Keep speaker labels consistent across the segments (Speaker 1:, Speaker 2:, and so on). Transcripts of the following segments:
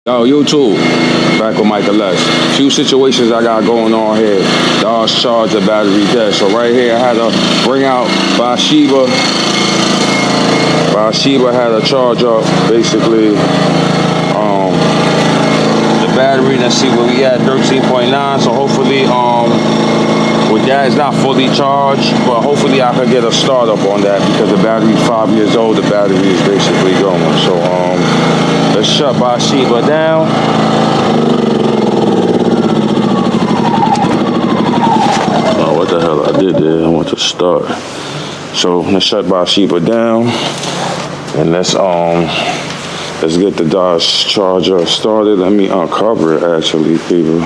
Speaker 1: Yo, YouTube, back with Michael S. Few situations I got going on here. Dodge charger battery dead. So right here I had to bring out Bathsheba. Bathsheba had a charge up, basically. The battery, let's see where we at, 13.9. So hopefully, with that, it's not fully charged, but hopefully I could get a startup on that because the battery's 5 years old. The battery is basically going. So let's shut Bathsheba down. Oh, what the hell I did there? I want to start. So let's shut Bathsheba down, and let's get the Dodge Charger started. Let me uncover it, actually, people.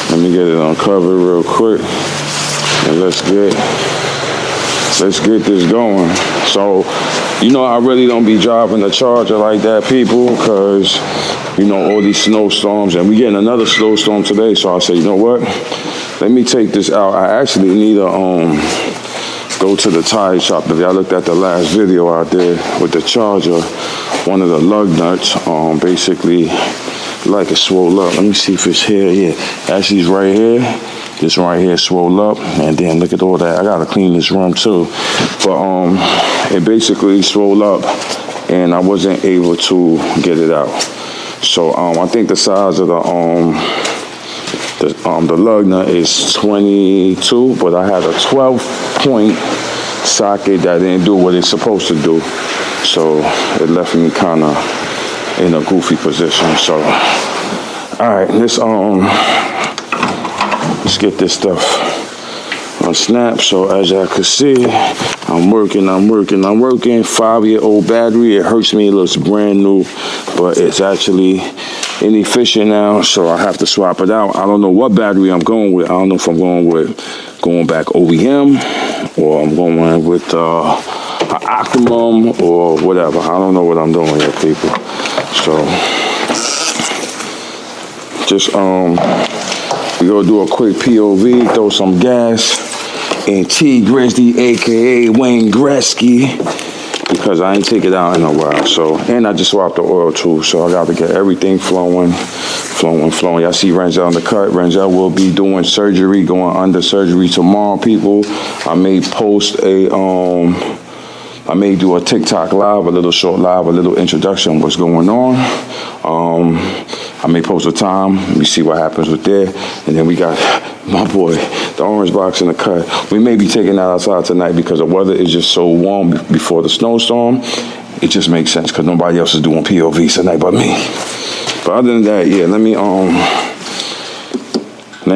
Speaker 1: Let me get it uncovered real quick, and let's get this going. So, you know, I really don't be driving the Charger like that, people, because, you know, all these snowstorms, and we getting another snowstorm today. So I said, you know what? Let me take this out. I actually need to go to the tire shop. If y'all looked at the last video out there with the Charger, one of the lug nuts, basically, like it swole up. Let me see if it's here. Yeah, actually it's right here. This right here swole up, and then look at all that. I gotta clean this room too, but it basically swole up, and I wasn't able to get it out. So I think the size of the lug nut is 22, but I had a 12-point socket that didn't do what it's supposed to do. So it left me kind of in a goofy position. So, all right, let's get this stuff on snap. So as y'all can see, I'm working. 5-year-old battery. It hurts me. It looks brand new, but it's actually inefficient now. So I have to swap it out. I don't know what battery I'm going with. I don't know if I'm going back OEM, or I'm going with an Optimum or whatever. I don't know what I'm doing here, people. So just we gonna do a quick POV, throw some gas in T Grizzly, aka Wayne Gretzky, because I ain't take it out in a while. So, and I just swapped the oil too, so I got to get everything flowing. Y'all see Renzel on the cut. Renzel will be doing surgery, going under surgery tomorrow, people. I may post I may do a TikTok live, a little short live, a little introduction of what's going on. I may post a time. Let me see what happens with there. And then we got my boy, the orange box in the cut. We may be taking that outside tonight because the weather is just so warm before the snowstorm. It just makes sense because nobody else is doing POVs tonight but me. But other than that, yeah, let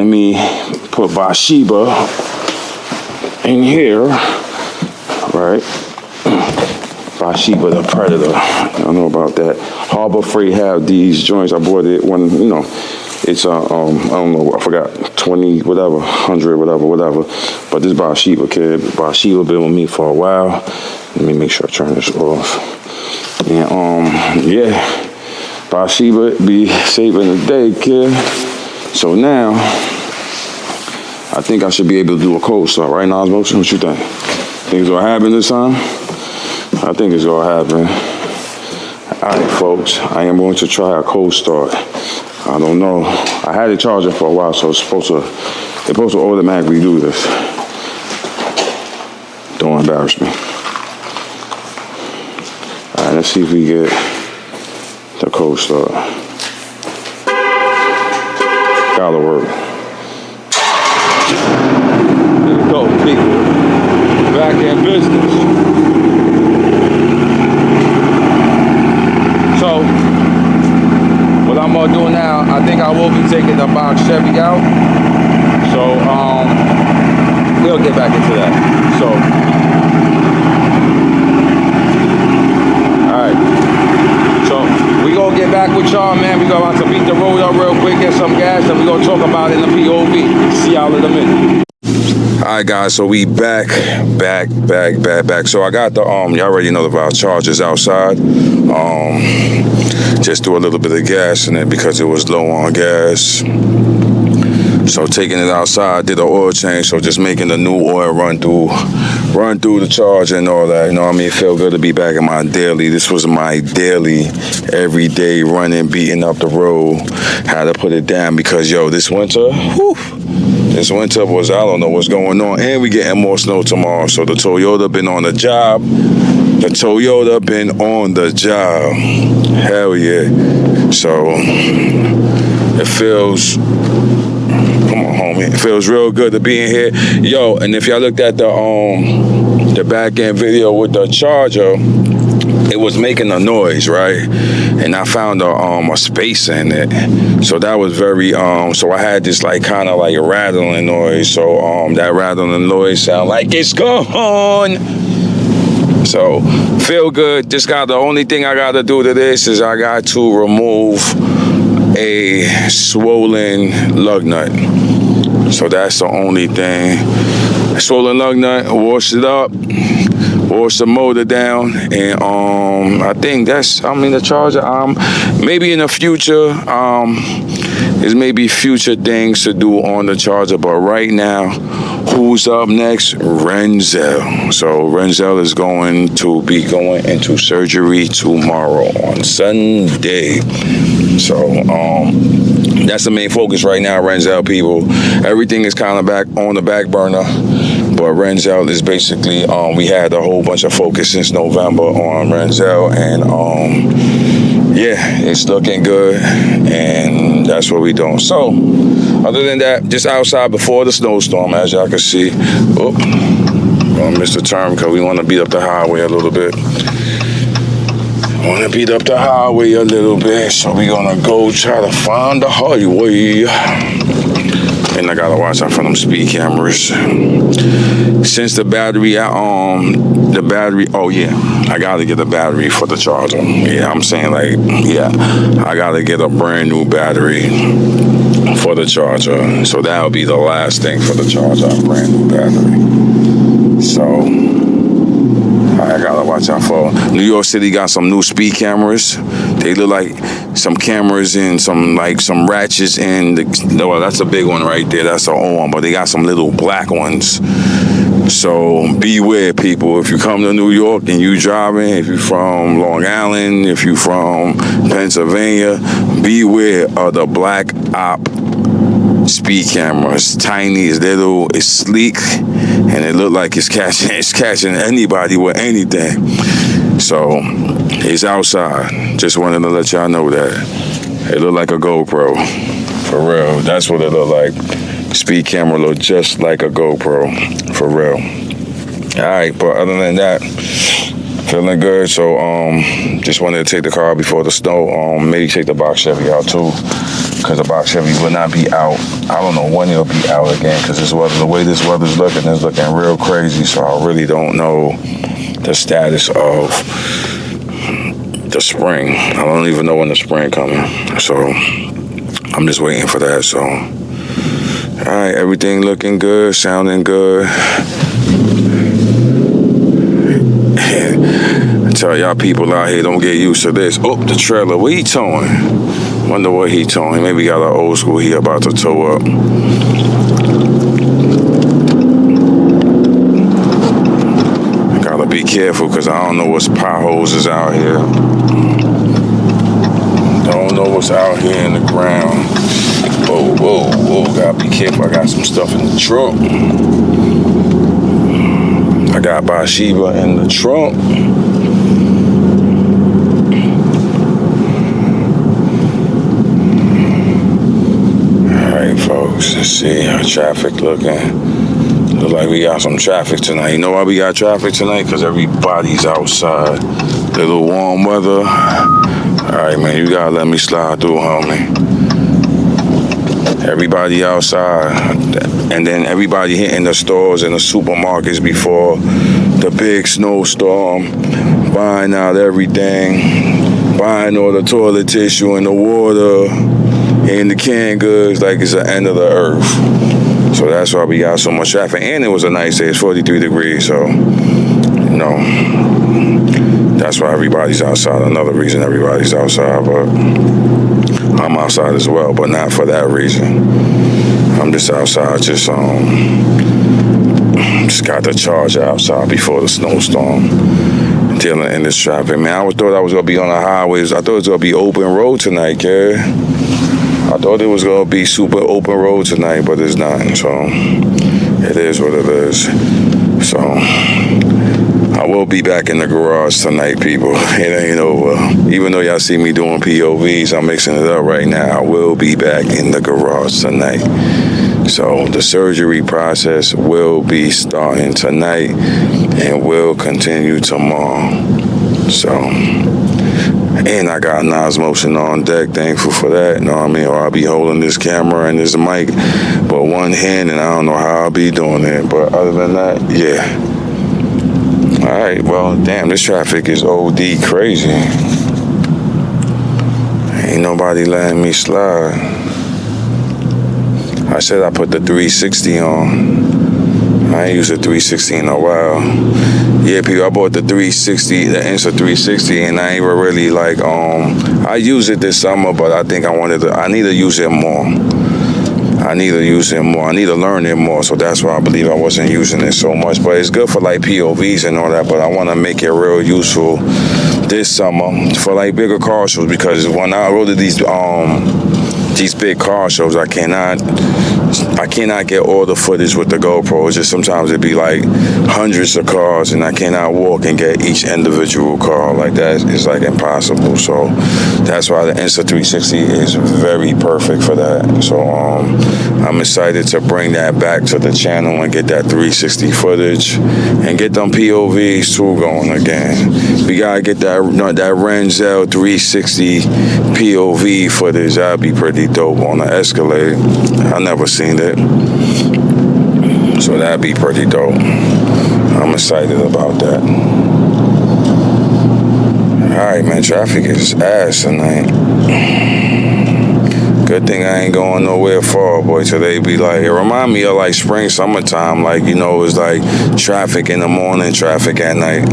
Speaker 1: me put Bathsheba in here, right? Bathsheba the Predator. I don't know about that. Harbor Freight have these joints. I bought it when, you know, it's I don't know, I forgot, 20 whatever, 100 whatever. But this Bathsheba, kid, Bathsheba been with me for a while. Let me make sure I turn this off. And yeah, Bathsheba be saving the day, kid. So now I think I should be able to do a cold start right now. Motion, what you think? Think it's gonna happen this time? I think it's gonna happen. All right, folks, I am going to try a cold start. I don't know. I had it charging for a while, so it's supposed to automatically do this. Don't embarrass me. All right, let's see if we get the cold start. Gotta work. Here we go, people. Back in business. So, what I'm gonna do now, I think I will be taking the box Chevy out. So, we'll get back into that. So, all right. So, we gonna get back with y'all, man. We gonna have to beat the road up real quick, get some gas, and we gonna talk about it in the POV. See y'all in a minute. All right, guys, so we back. So I got the, y'all already know the chargers outside. Just threw a little bit of gas in it because it was low on gas. So taking it outside, did an oil change, so just making the new oil run through the charger and all that. You know what I mean? It felt good to be back in my daily. This was my daily, everyday running, beating up the road. Had to put it down because, yo, this winter, this winter was, I don't know what's going on. And we getting more snow tomorrow. So the Toyota been on the job. Hell yeah. So it feels, come on, homie. It feels real good to be in here. Yo, and if y'all looked at the back end video with the charger, it was making a noise, right? And I found a space in it. So that was very, so I had this like kind of like rattling noise. So that rattling noise sound like it's gone. So feel good. The only thing I got to do to this is I got to remove a swollen lug nut. So that's the only thing. Swollen lug nut, wash it up, wash the motor down, and I think the charger, maybe in the future, there's maybe future things to do on the charger, but right now, who's up next? Renzel. So Renzel is going to be going into surgery tomorrow on Sunday. So that's the main focus right now, Renzel people. Everything is kind of back on the back burner, but Renzel is basically, we had a whole bunch of focus since November on Renzel, and yeah, it's looking good, and that's what we doing. So other than that, just outside before the snowstorm, as y'all can see. Oh, gonna miss the turn because we want to beat up the highway a little bit. So we gonna go try to find the highway. And I gotta watch out for them speed cameras. Since the battery, oh yeah, I gotta get a battery for the charger. Yeah, I'm saying like, yeah, I gotta get a brand new battery for the charger. So that'll be the last thing for the charger, a brand new battery. So I gotta watch out for. New York City got some new speed cameras. They look like some cameras and some ratchets in well, that's a big one right there. That's the old one, but they got some little black ones. So beware, people. If you come to New York and you driving, if you from Long Island, if you from Pennsylvania, beware of the black op speed camera. It's tiny, it's little, it's sleek, and it look like it's catching anybody with anything. So it's outside. Just wanted to let y'all know that. It look like a GoPro. For real. That's what it look like. Speed camera look just like a GoPro. For real. Alright, but other than that, feeling good. So just wanted to take the car before the snow. Maybe take the box Chevy out too, because the box Chevy will not be out. I don't know when it'll be out again, because the way this weather's looking is looking real crazy. So I really don't know the status of the spring. I don't even know when the spring coming. So I'm just waiting for that. So all right, everything looking good, sounding good. I tell y'all people out here, don't get used to this. Oh, the trailer, what he towing? Wonder what he towing. Maybe got an old school he about to tow up. I gotta be careful because I don't know what's potholes is out here. Don't know what's out here in the ground. Whoa, whoa, whoa, gotta be careful. I got some stuff in the trunk. I got Bathsheba in the trunk. Alright, folks, let's see how traffic looking. Look like we got some traffic tonight. You know why we got traffic tonight? Because everybody's outside. Little warm weather. Alright, man, you gotta let me slide through, homie. Everybody outside, and then everybody hitting the stores and the supermarkets before the big snowstorm, buying out everything, buying all the toilet tissue and the water and the canned goods like it's the end of the earth. So that's why we got so much traffic. And it was a nice day, it's 43 degrees, so, you know, that's why everybody's outside. Another reason everybody's outside, but I'm outside as well, but not for that reason. I'm just outside, just got the charger outside before the snowstorm, dealing in this traffic. Man, I thought I was gonna be on the highways. I thought it was gonna be open road tonight, kid. I thought it was gonna be super open road tonight, but it's not. So it is what it is. So I will be back in the garage tonight, people. It ain't over. Even though y'all see me doing POVs, I'm mixing it up right now. I will be back in the garage tonight. So the surgery process will be starting tonight and will continue tomorrow. So, and I got Nas Motion on deck. Thankful for that. You know what I mean? Or I'll be holding this camera and this mic, but one hand, and I don't know how I'll be doing it. But other than that, yeah. All right, well, damn, this traffic is OD crazy. Ain't nobody letting me slide. I said I put the 360 on. I ain't used a 360 in a while. Yeah, people, I bought the 360, the Insta 360, and I ain't really like, I used it this summer, but I think I need to use it more. I need to use it more. I need to learn it more. So that's why I believe I wasn't using it so much. But it's good for like POVs and all that. But I want to make it real useful this summer for like bigger car shows, because when I go to these big car shows, I cannot get all the footage with the GoPro. It's just sometimes it'd be like hundreds of cars, and I cannot walk and get each individual car. Like that is like impossible. So that's why the Insta 360 is very perfect for that. So I'm excited to bring that back to the channel and get that 360 footage and get them POVs too going again. We gotta get that Renzel 360 POV footage. That'd be pretty dope on the Escalade. I never seen it, so that'd be pretty dope. I'm excited about that. Alright, man, traffic is ass tonight. Good thing I ain't going nowhere far, boy. Today be like, it remind me of like spring, summertime. Like, you know, it's like traffic in the morning, traffic at night.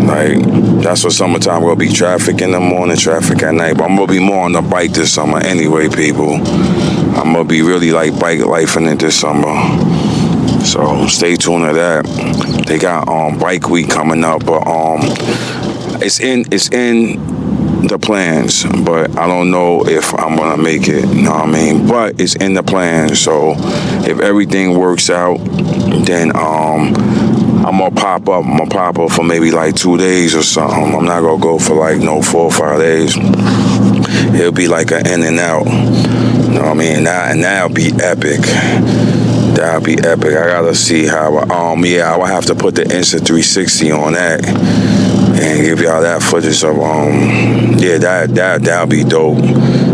Speaker 1: Like, that's what summertime will be. Traffic in the morning, traffic at night. But I'm going to be more on the bike this summer anyway, people. I'm going to be really like bike lifing it this summer. So stay tuned to that. They got Bike Week coming up, but it's in the plans, but I don't know if I'm going to make it. You know what I mean? But it's in the plans. So if everything works out, then I'm gonna pop up. I'm gonna pop up for maybe like 2 days or something. I'm not gonna go for like 4 or 5 days. It'll be like an in and out. You know what I mean? And that'll be epic. That'll be epic. I gotta see how. I will have to put the Insta 360 on that and give y'all that footage of. That'll be dope.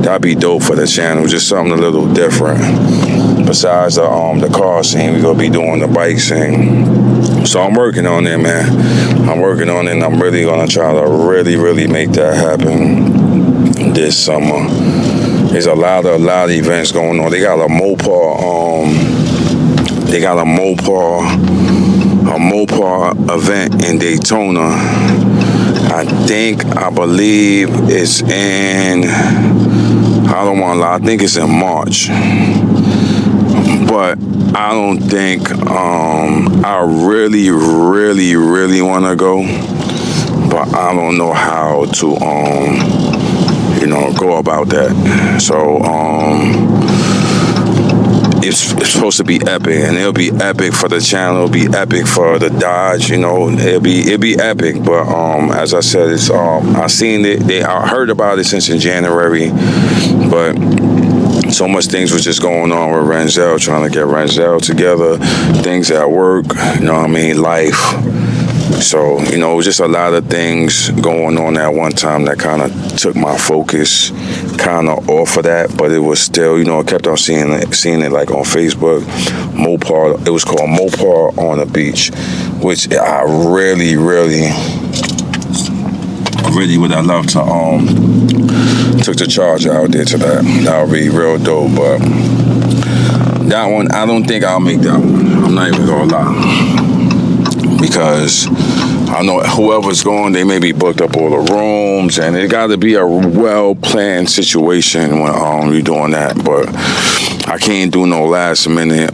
Speaker 1: That'll be dope for the channel. Just something a little different. Besides the car scene, we gonna be doing the bike scene. So I'm working on it, man. I'm working on it, and I'm really gonna try to really make that happen this summer. There's a lot of events going on. They got a Mopar event in Daytona. I believe it's in, I don't want to lie, I think it's in March. But I don't think I really want to go, but I don't know how to go about that. So it's supposed to be epic, and it'll be epic for the channel. It'll be epic for the Dodge. It'll be epic. But as I said, it's I seen it. I heard about it since in January, but so much things was just going on with Renzel, trying to get Renzel together, things at work, you know what I mean, life. So, it was just a lot of things going on at one time that kind of took my focus kind of off of that, but it was still, I kept on seeing it like on Facebook. Mopar, it was called Mopar on the Beach, which I really would have loved to took the charger out there to that. That would be real dope, but that one, I don't think I'll make that one. I'm not even gonna lie. Because I know whoever's going, they may be booked up all the rooms, and it got to be a well-planned situation when you're doing that. But I can't do no last minute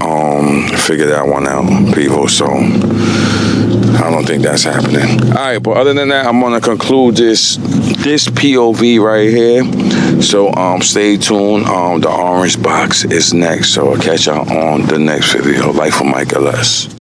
Speaker 1: figure that one out, people. So I don't think that's happening. All right, but other than that, I'm gonna conclude this POV right here. So stay tuned. The orange box is next. So I'll catch y'all on the next video. Life of Mike LS.